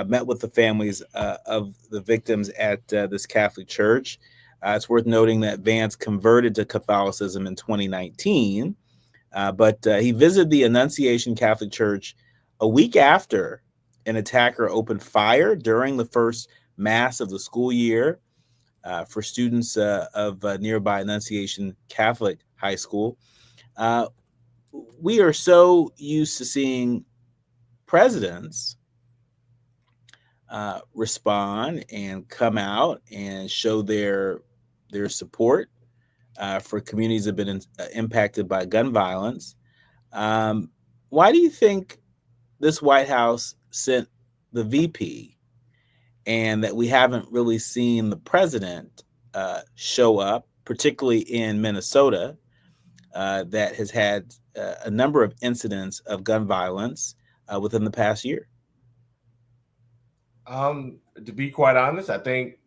met with the families of the victims at this Catholic church. It's worth noting that Vance converted to Catholicism in 2019, but he visited the Annunciation Catholic Church a week after an attacker opened fire during the first Mass of the school year for students of nearby Annunciation Catholic High School. We are so used to seeing presidents respond and come out and show their support for communities that have been impacted by gun violence. Why do you think this White House sent the VP and that we haven't really seen the president show up, particularly in Minnesota, that has had a number of incidents of gun violence within the past year? To be quite honest, I think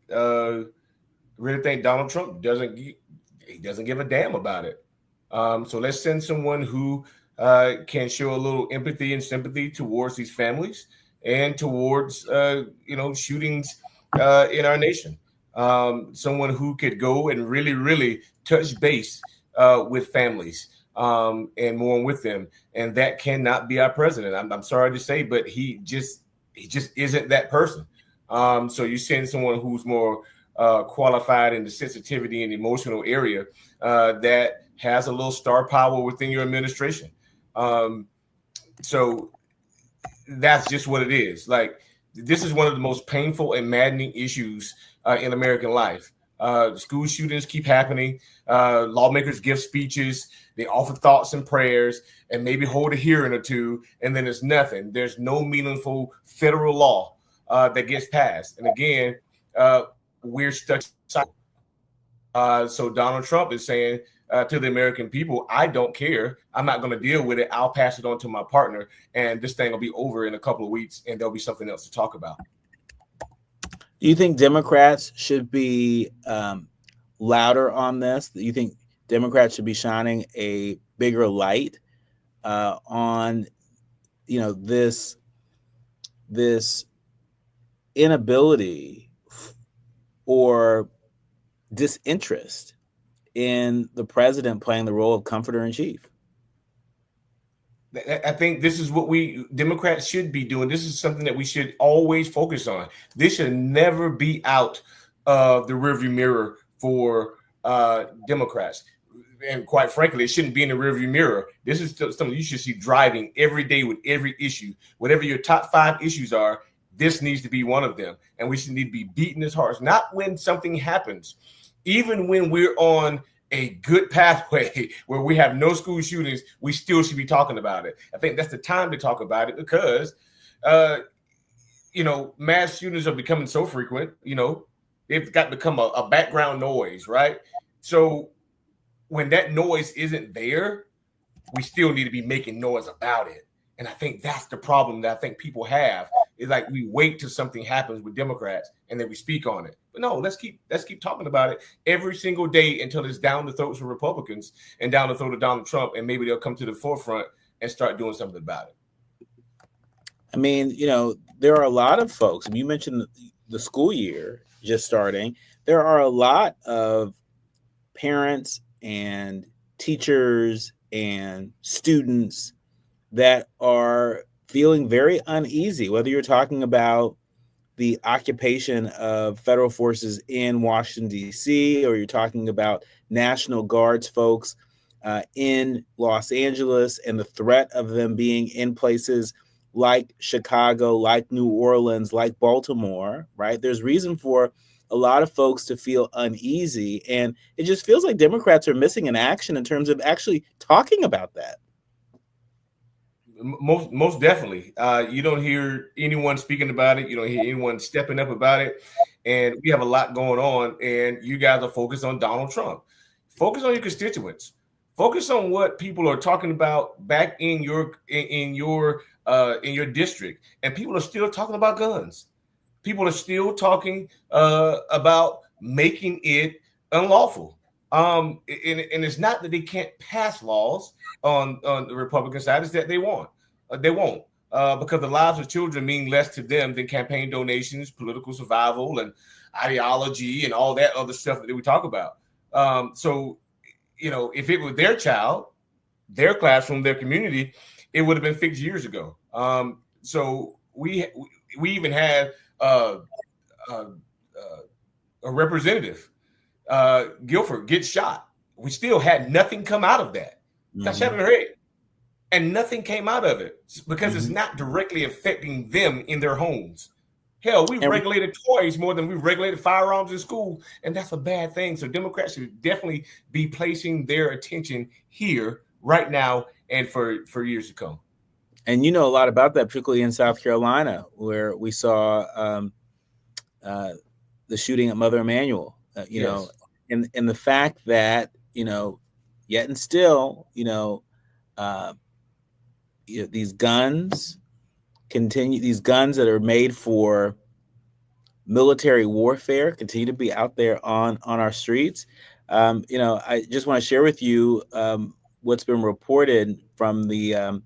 really think Donald Trump doesn't give a damn about it. So let's send someone who can show a little empathy and sympathy towards these families and towards shootings in our nation. Someone who could go and really, really touch base with families and mourn with them, and that cannot be our president. I'm sorry to say, but he just isn't that person. So you send someone who's more qualified in the sensitivity and emotional area that has a little star power within your administration. So that's just what it is. Like, this is one of the most painful and maddening issues in American life. School shootings keep happening. Lawmakers give speeches. They offer thoughts and prayers and maybe hold a hearing or two, and then it's nothing. There's no meaningful federal law that gets passed. And again, we're stuck. So Donald Trump is saying to the American people, I don't care. I'm not going to deal with it. I'll pass it on to my partner, and this thing will be over in a couple of weeks, and there'll be something else to talk about. Do you think Democrats should be louder on this? Do you think Democrats should be shining a bigger light on, this inability or disinterest in the president playing the role of comforter in chief? I think this is what Democrats should be doing. This is something that we should always focus on. This should never be out of the rearview mirror for Democrats. and quite frankly, it shouldn't be in the rearview mirror. This is something you should see driving every day with every issue. Whatever your top 5 issues are, this needs to be one of them. And we should need to be beating as hard, not when something happens, even when we're on a good pathway where we have no school shootings, we still should be talking about it. I think that's the time to talk about it because, mass shootings are becoming so frequent, they've got to become a background noise, right? So when that noise isn't there, we still need to be making noise about it. And I think that's the problem that I think people have is like we wait till something happens with Democrats and then we speak on it. But no, let's keep talking about it every single day until it's down the throats of Republicans and down the throat of Donald Trump, and maybe they'll come to the forefront and start doing something about it. I mean, there are a lot of folks, and you mentioned the school year just starting. There are a lot of parents and teachers and students that are feeling very uneasy, whether you're talking about the occupation of federal forces in Washington, D.C., or you're talking about National Guards folks in Los Angeles and the threat of them being in places like Chicago, like New Orleans, like Baltimore, right? There's reason for a lot of folks to feel uneasy. And it just feels like Democrats are missing an action in terms of actually talking about that. Most definitely. You don't hear anyone speaking about it. You don't hear anyone stepping up about it. And we have a lot going on. And you guys are focused on Donald Trump. Focus on your constituents. Focus on what people are talking about back in your district. And people are still talking about guns. People are still talking about making it unlawful. And it's not that they can't pass laws on the Republican side, it's that they won't. Because the lives of children mean less to them than campaign donations, political survival, and ideology, and all that other stuff that we talk about. So, if it was their child, their classroom, their community, it would have been fixed years ago. So we even had a representative, Guilford, get shot. We still had nothing come out of that. Got shot in her head, and nothing came out of it because it's not directly affecting them in their homes. Hell, we regulated toys more than we regulated firearms in school, and that's a bad thing. So Democrats should definitely be placing their attention here right now and for years to come. And you know a lot about that, particularly in South Carolina, where we saw the shooting at Mother Emanuel. Yes. And the fact that yet and still, these guns continue. These guns that are made for military warfare continue to be out there on our streets. I just want to share with you what's been reported from the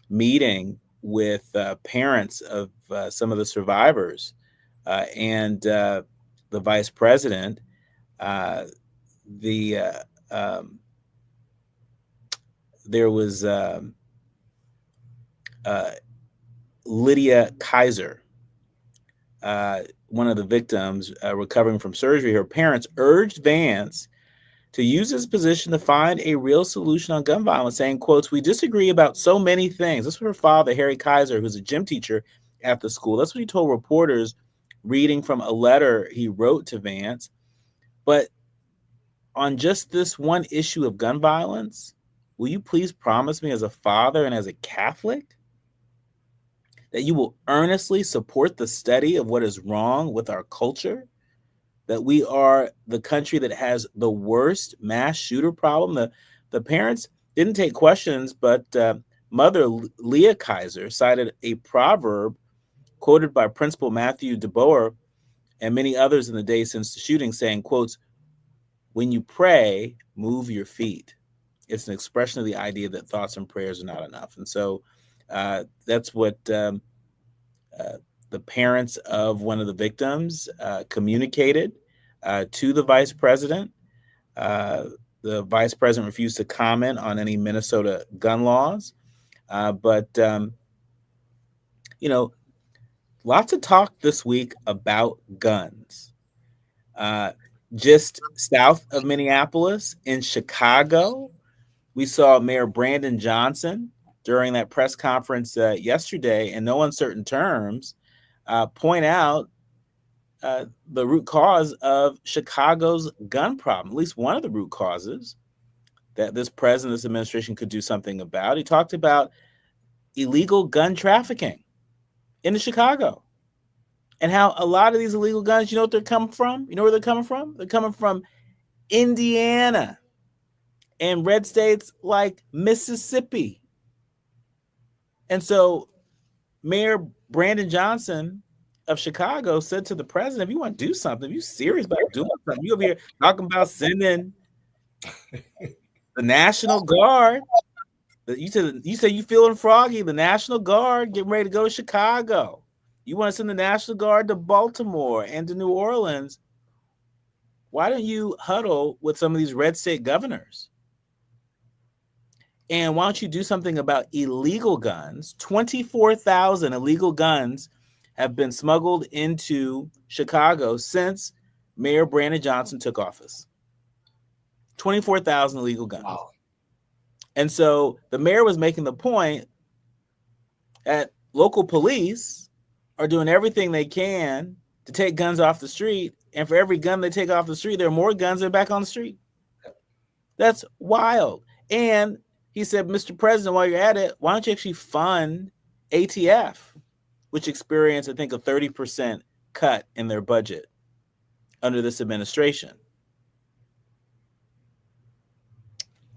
meeting with parents of some of the survivors and the vice president. There was Lydia Kaiser, one of the victims recovering from surgery. Her parents urged Vance to use his position to find a real solution on gun violence, saying, quotes, "We disagree about so many things." This was her father, Harry Kaiser, who's a gym teacher at the school. That's what he told reporters, reading from a letter he wrote to Vance. But on just this one issue of gun violence, will you please promise me as a father and as a Catholic that you will earnestly support the study of what is wrong with our culture? That we are the country that has the worst mass shooter problem. The parents didn't take questions, but Mother Leah Kaiser cited a proverb quoted by Principal Matthew DeBoer and many others in the days since the shooting, saying, quotes, "When you pray, move your feet." It's an expression of the idea that thoughts and prayers are not enough. And so that's what the parents of one of the victims communicated to the vice president. The vice president refused to comment on any Minnesota gun laws. But lots of talk this week about guns. just south of Minneapolis in Chicago, we saw Mayor Brandon Johnson during that press conference yesterday, in no uncertain terms, point out the root cause of Chicago's gun problem, at least one of the root causes that this president, this administration could do something about. He talked about illegal gun trafficking in Chicago and how a lot of these illegal guns, you know what they're coming from? You know where they're coming from? They're coming from Indiana and red states like Mississippi. And so Mayor Brandon Johnson of Chicago said to the president, if you want to do something, if you're serious about doing something, you over here talking about sending the National Guard. You said you feeling froggy, the National Guard getting ready to go to Chicago. You want to send the National Guard to Baltimore and to New Orleans. Why don't you huddle with some of these red state governors? And why don't you do something about illegal guns? 24,000 illegal guns have been smuggled into Chicago since Mayor Brandon Johnson took office. 24,000 illegal guns. Wow. And so the mayor was making the point that local police are doing everything they can to take guns off the street. And for every gun they take off the street, there are more guns that are back on the street. That's wild. And he said, Mr. President, while you're at it, why don't you actually fund ATF, which experienced, I think, a 30% cut in their budget under this administration?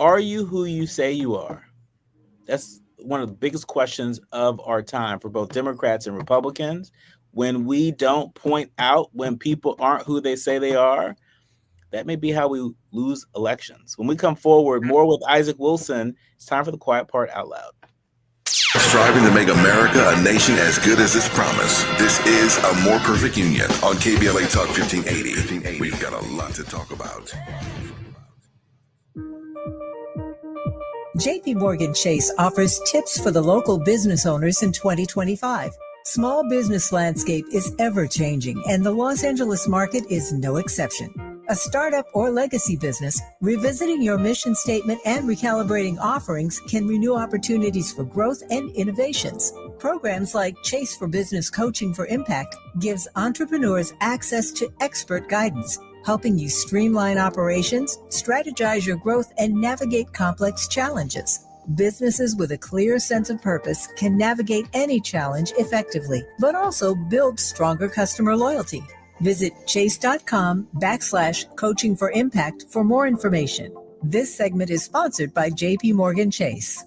Are you who you say you are? That's one of the biggest questions of our time for both Democrats and Republicans. When we don't point out when people aren't who they say they are, that may be how we lose elections. When we come forward, more with Isaac Wilson, it's time for the quiet part out loud. Striving to make America a nation as good as its promise. This is A More Perfect Union on KBLA Talk 1580. We've got a lot to talk about. JP Morgan Chase offers tips for the local business owners in 2025. Small business landscape is ever changing, and the Los Angeles market is no exception. A startup or legacy business, revisiting your mission statement and recalibrating offerings can renew opportunities for growth and innovations. Programs like Chase for Business Coaching for Impact gives entrepreneurs access to expert guidance, helping you streamline operations, strategize your growth, and navigate complex challenges. Businesses with a clear sense of purpose can navigate any challenge effectively, but also build stronger customer loyalty. Visit chase.com/coaching for impact for more information. This segment is sponsored by JP Morgan Chase.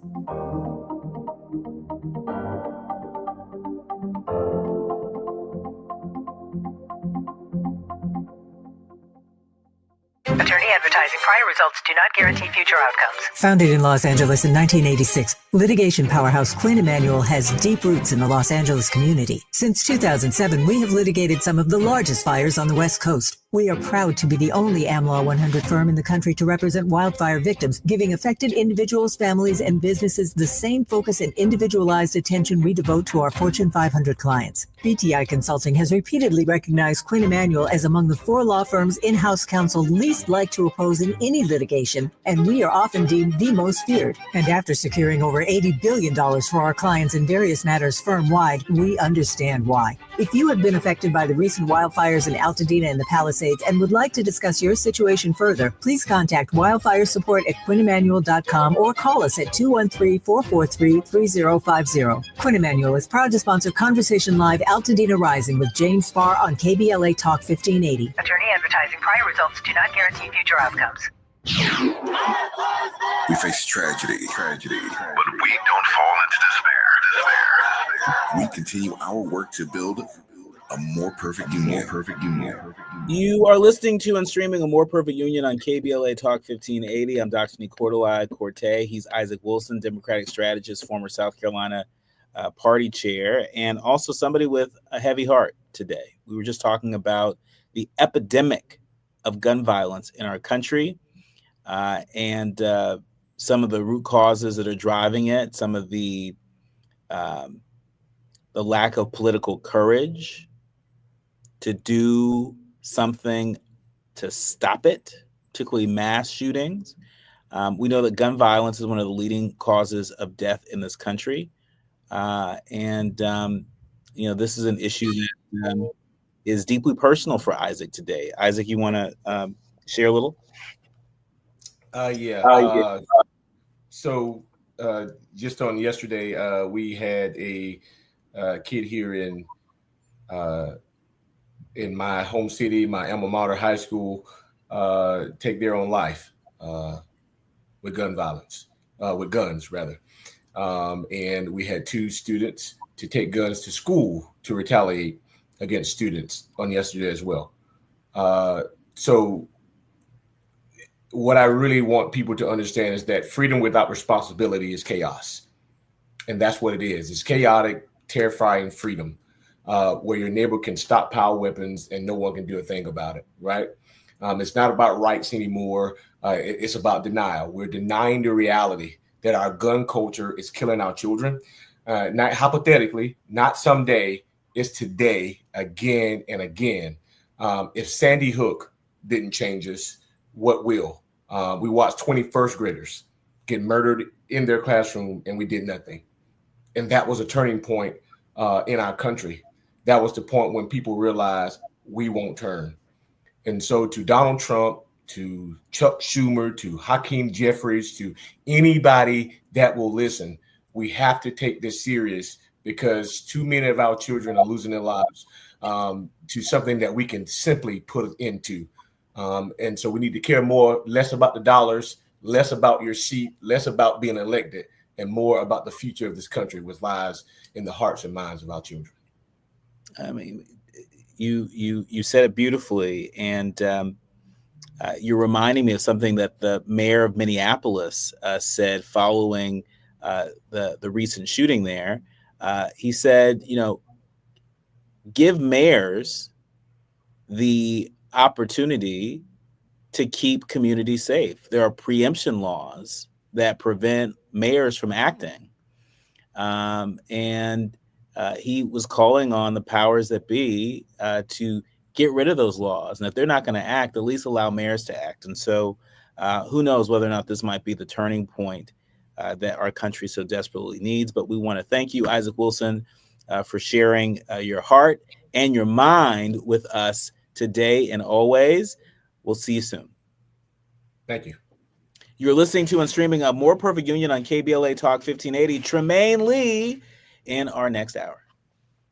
Attorney advertising. Prior results do not guarantee future outcomes. Founded in Los Angeles in 1986, litigation powerhouse Quinn Emanuel has deep roots in the Los Angeles community. Since 2007, we have litigated some of the largest fires on the West Coast. We are proud to be the only AmLaw 100 firm in the country to represent wildfire victims, giving affected individuals, families, and businesses the same focus and individualized attention we devote to our Fortune 500 clients. BTI Consulting has repeatedly recognized Quinn Emanuel as among the 4 law firms in-house counsel least likely to oppose in any litigation, and we are often deemed the most feared. And after securing over $80 billion for our clients in various matters firm-wide, we understand why. If you have been affected by the recent wildfires in Altadena and the Palisades and would like to discuss your situation further, please contact wildfire support at QuinnEmanuel.com or call us at 213-443-3050. Quinn Emanuel is proud to sponsor Conversation Live Altadena Rising with James Farr on KBLA Talk 1580. Attorney advertising. Prior results do not guarantee future outcomes. We face tragedy, but we don't fall into despair. We continue our work to build a more perfect union. You are listening to and streaming A More Perfect Union on KBLA Talk 1580. I'm Dr. Nii-Quartelai. He's Isaac Wilson, Democratic strategist, former South Carolina party chair, and also somebody with a heavy heart today. We were just talking about the epidemic of gun violence in our country and some of the root causes that are driving it, some of the lack of political courage to do something stop it, particularly mass shootings. We know that gun violence is one of the leading causes of death in this country. This is an issue that is deeply personal for Isaac today. Isaac, you want to share a little? So just on yesterday, we had a kid here in my home city, my alma mater high school, take their own life with gun violence, with guns rather. And we had 2 students to take guns to school to retaliate against students on yesterday as well. So what I really want people to understand is that freedom without responsibility is chaos. And that's what it is. It's chaotic, terrifying freedom, where your neighbor can stockpile weapons and no one can do a thing about it, right? It's not about rights anymore. It's about denial. We're denying the reality that our gun culture is killing our children. Not hypothetically, not someday, it's today, again and again. If Sandy Hook didn't change us, what will? We watched 21st graders get murdered in their classroom and we did nothing. And that was a turning point in our country. That was the point when people realized we won't turn. And so to Donald Trump, to Chuck Schumer, to Hakeem Jeffries, to anybody that will listen, we have to take this serious because too many of our children are losing their lives to something that we can simply put into. And so we need to care less about the dollars, less about your seat, less about being elected, and more about the future of this country, which lies in the hearts and minds of our children. I mean, you said it beautifully, and you're reminding me of something that the mayor of Minneapolis said following the recent shooting there. He said, give mayors the opportunity to keep communities safe. There are preemption laws that prevent mayors from acting. He was calling on the powers that be to get rid of those laws. And if they're not going to act, at least allow mayors to act. And so who knows whether or not this might be the turning point that our country so desperately needs. But we want to thank you, Isaac Wilson, for sharing your heart and your mind with us today and always. We'll see you soon. Thank you. You're listening to and streaming a More Perfect Union on KBLA Talk 1580. Tremaine Lee in our next hour.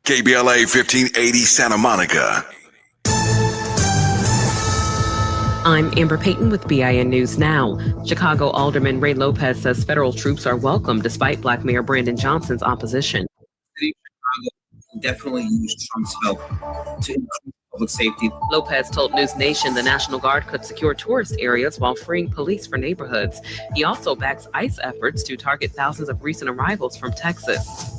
KBLA 1580 Santa Monica. I'm Amber Payton with BIN News Now. Chicago Alderman Ray Lopez says federal troops are welcome despite Black Mayor Brandon Johnson's opposition. City of Chicago definitely use Trump's help to increase public safety. Lopez told News Nation the National Guard could secure tourist areas while freeing police for neighborhoods. He also backs ICE efforts to target thousands of recent arrivals from Texas.